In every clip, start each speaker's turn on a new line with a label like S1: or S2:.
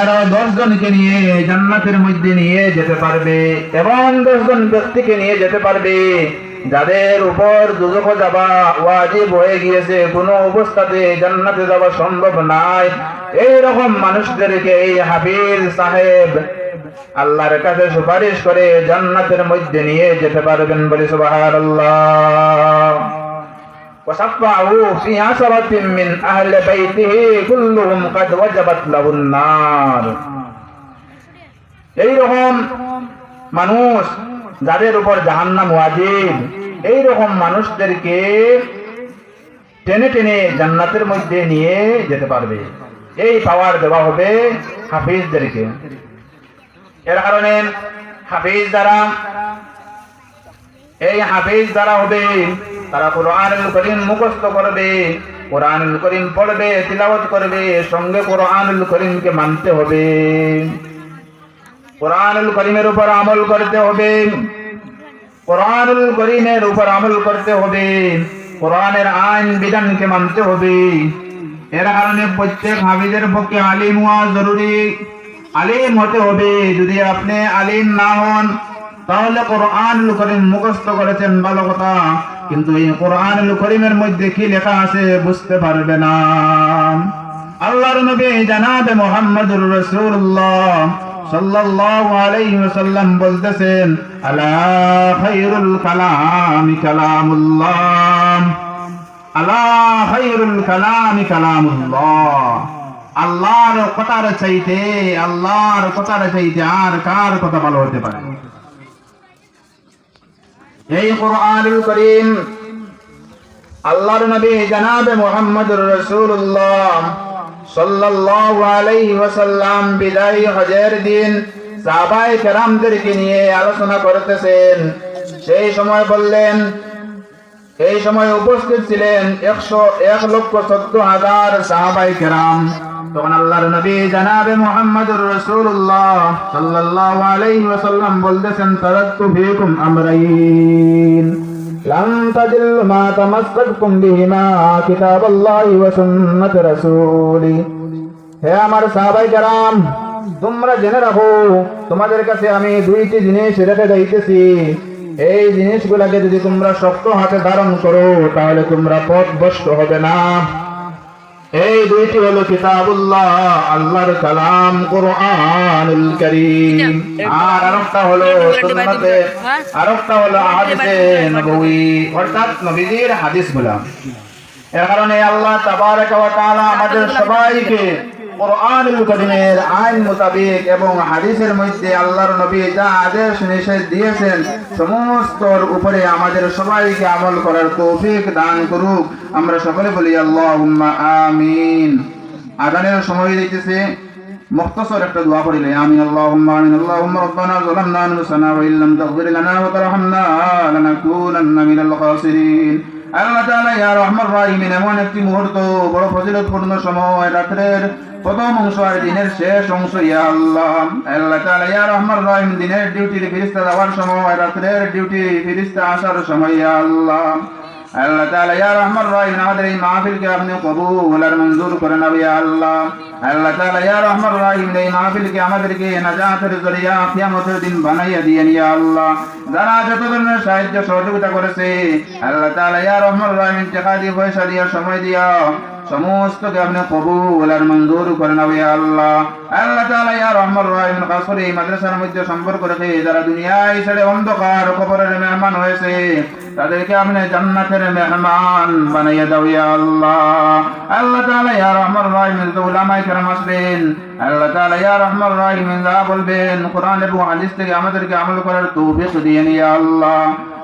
S1: আরো 10 জনকে নিয়ে জান্নাতের মধ্যে নিয়ে যেতে পারবে এবং 10 জন ব্যক্তিকে নিয়ে যেতে পারবে যাদের উপর দুজখে যাওয়া ওয়াজিব হয়ে গিয়েছে, কোনো অবস্থাতে জান্নাতে যাওয়া সম্ভব নয়। এই রকম মানুষদেরকে এই হাফিজ সাহেব আল্লাহর কাছে সুপারিশ করে জান্নাতের মধ্যে নিয়ে যেতে পারবেন। বলি সুবহানাল্লাহ। وشفعه في 10 من أهل بيته كلهم قد وجبت له النار। এই রকম মানুষ যাদের উপর জাহান্নাম ওয়াজিব, এই রকম মানুষদেরকে টেনে টেনে জান্নাতের মধ্যে নিয়ে যেতে পারবে। এই পাওয়ার দেওয়া হবে হাফিজদেরকে। এর কারণে হাফিজ দ্বারা হবে তারা কোরআনুল কারীম মুখস্থ করবে, কোরআনুল কারীম পড়বে, তিলাওয়াত করবে, সঙ্গে কোরআনুল কারীমকে মানতে হবে, কোরআনুল কারীমের উপর আমল করতে হবে, কোরআনুল কারীমের উপর আমল করতে হবে, কোরআনের আইন বিধানকে মানতে হবে। এর কারণে প্রত্যেক হাফিজের পক্ষে আলিম হওয়া জরুরি। আলিম হতে হবে। যদি আপনি আলিম না হন তাহলে কোরআনুল কারীম মুখস্থ করেছেন ভালো কথা, কিন্তু এই কোরআনুল কারীমের মধ্যে কি লেখা আছে বুঝতে পারবে না। আল্লাহর নবী জনাবে মুহাম্মদুর রাসূলুল্লাহ সাল্লাল্লাহু আলাইহি ওয়াসাল্লাম বলতেছেন, আলা খায়রুল কালামি কালামুল্লাহ, আলা খায়রুল কালামি কালামুল্লাহ। আল্লাহর কথার চাইতে আর কার কথা ভালো হতে পারে? এই কোরআনুল কারীম আল্লাহর নবী জনাবে মুহাম্মদুর রাসূলুল্লাহ সাল্লাল্লাহু আলাইহি ওয়াসাল্লাম বিদায়ী হজের দিন সাহাবায়ে কেরামদেরকে নিয়ে আলোচনা করতেছেন। সেই সময় উপস্থিত ছিলেন 1,14,000 সাহাবায়ে কেরাম। তখন আল্লাহর নবী জনাবে মুহাম্মদুর রাসূলুল্লাহ সাল্লাল্লাহু আলাইহি ওয়াসাল্লাম বলতেছেন, তারাকতু ফীকুম আমরাইন লাম তাদিল্লু মা তামাসসাকতুম বিহিমা কিতাবাল্লাহি ওয়া সুন্নাত রাসূলি। হে আমার সাহাবায়ে কেরাম, তোমরা জেনে রাখো, তোমাদের কাছে আমি 2টি জিনিস রেখে যাইতেছি। এই জিনিসগুলোকে যদি তোমরা শক্ত হাতে ধারণ করো তাহলে তোমরা পথভ্রষ্ট হবে না। এই 2টি হলো কিতাবুল্লাহ, আল্লাহর কালাম কোরআনুল কারীম, আর আরেকটা হলো সুন্নাতে, আরেকটা হলো হাদিসে নববী, অর্থাৎ নবীজির হাদিসগুলো। এর কারণে আল্লাহ তাবারক ওয়া তাআলা আমাদের সবাইকে কোরআনুল কারীমের আইন মোতাবেক এবং হাদিসের মধ্যে আল্লাহর নবী যা আদেশ নিষেধ দিয়েছেন সমস্তর উপরে আমাদের সবাইকে আমল করার তৌফিক দান করুক। আমরা সকলে বলি আল্লাহুম্মা আমিন। আযানের সময় দিতেছে, মুখতাসর একটা দোয়া পড়িলে আমিন। আল্লাহুম্মা আমিন। আল্লাহুম্মা রাব্বানা যালামনা আনফুসানা ওয়া ইল্লাম তাগফির লানা ওয়া তারহামনা লানাকুনান্না মিনাল খাসিরিন। আল্লাহ তাআলা ইয়া রহমান রাহিমিন, এমন একটি মুহূর্ত, বড় ফজিলতপূর্ণ সময়, রাতের প্রথম অংশ আর দিনের শেষ অংশ, ইয়া আল্লাহ। আল্লাহ তাআলা ইয়া রহমান রাহিম, দিনের ডিউটির ফেরেশতা যাওয়ার সময়, রাতের ডিউটি ফেরেশতা আসার সময়, ইয়া আল্লাহ। আল্লাহ তাআলা ইয়া রহমান রাহিম, আমাদের এই মাহফিলকে আপনি কবুল আর মঞ্জুর করে নাও, ইয়া আল্লাহ। আল্লাহ তাআলা ইয়া রহমান রাহিম, এই মাহফিলকে আমাদেরকে নাজাতের জরিয়া কিয়ামতের দিন বানাইয়া দিয়েন, ইয়া আল্লাহ। যারা যত ধরনের সাহায্য সহযোগিতা করেছে আল্লাহ তাআলা ইয়া রহমান রাহিম, টাকা দিয়ে, পয়সা দিয়া, সময় দিয়া, সমস্তকে আপনি কবুল আর মঞ্জুর করে নাও, ইয়া আল্লাহ। আল্লাহ তাআলা ইয়া রহমান রাহিম, খাস করে এই মাদ্রাসার মধ্যে সম্পর্ক রেখে যারা দুনিয়ায় ছেড়ে অন্ধকার কবরের মেহমান হয়েছে তাদেরকে আপনি জান্নাতের মেহমান বানাইয়া দাও, ইয়া আল্লাহ। আল্লাহ তাআলা ইয়া রহমান রাহিম, উলামায়ে কেরাম আসবেন, আল্লাহ তাআলা ইয়া রহমান রাহিম যা বলবেন কোরআন এবং হাদিস থেকে আমাদেরকে আমল করার তৌফিক দিয়েন, ইয়া আল্লাহ।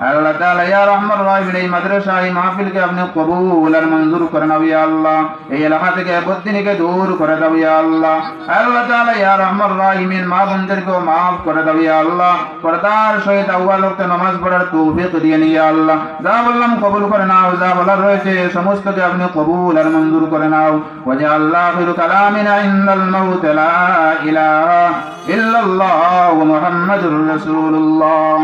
S1: আল্লাহ তাআলা ইয়া রহমান রাহিম, এই মাদ্রাসা, এই মাহফিলকে আপনি কবুল আর মঞ্জুর করে নাও, ইয়া আল্লাহ। এই এলাকা থেকে বদদিনীকে দূর করে দাও, ইয়া আল্লাহ। আল্লাহ তাআলা ইয়া রহমান রাহিম, মা বোনদেরকেও মাফ করে দাও, ইয়া আল্লাহ। পর্দার সহিত আউয়াল ওয়াক্তে নামাজ পড়ার তৌফিক দিয়েন, ইয়া আল্লাহ। যা বললাম কবুল করে নাও, যা বলার রয়েছে সমস্তকে আপনি কবুল আর মঞ্জুর করে নাও। ওয়াজআল আখিরু কালামিনা ইন্দাল মাউত লা ইলাহা ইল্লাল্লাহ মুহাম্মাদুর রাসূলুল্লাহ।